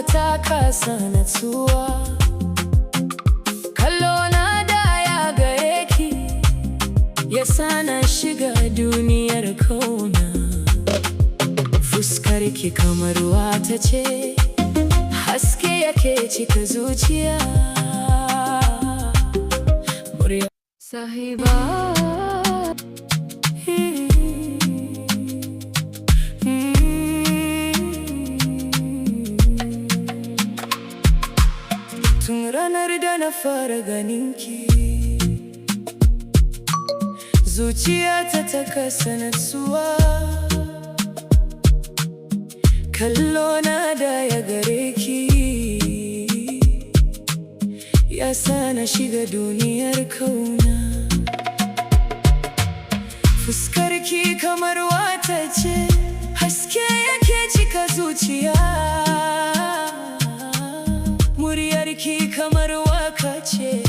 ta kasa natsuwa. Kallona da ya gare ki ya sana shiga duniyar kauna. Fuskarki kamar wata ce, haske yake cika zuciya. Murya sahiba. Tun ranar da na fara ganinki, zuciyata ta kasa natsuwa. Kallona da ya gare ki ya sa na shiga duniyar kauna. Fuskarki kamar wata ce, haske yake cika zuciya. Muryarki kamar waka ce,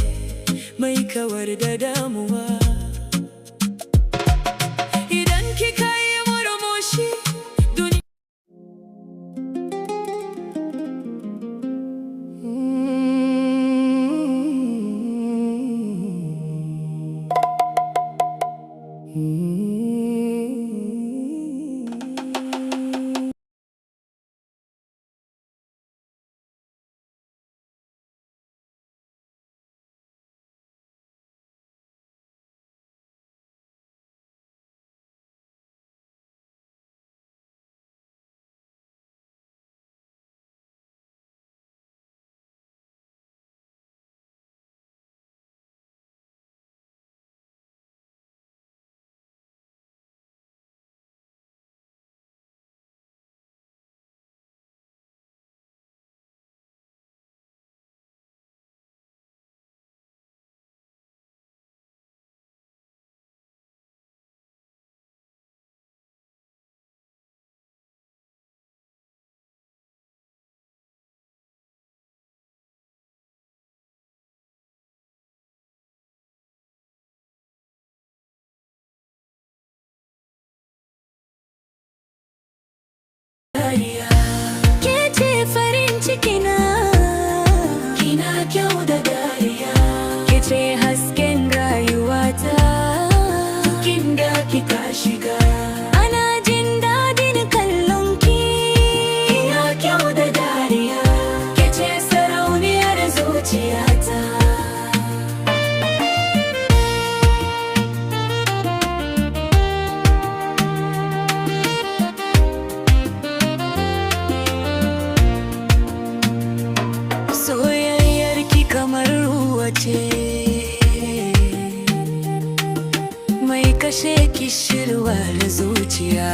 mai kawar da damuwa. Idan kika yi murmushi, dariya. Ke ce farin cikina, kina kyau da dariya. Ke ce hasken rayuwata, kin da kika shiga. Ana jin daɗin kallonki, kina kyau da dariya. Ke ce sarauniyar zuciyata. Soyayyarki kamar ruwa ce, mai kashe kishirwar zuciya.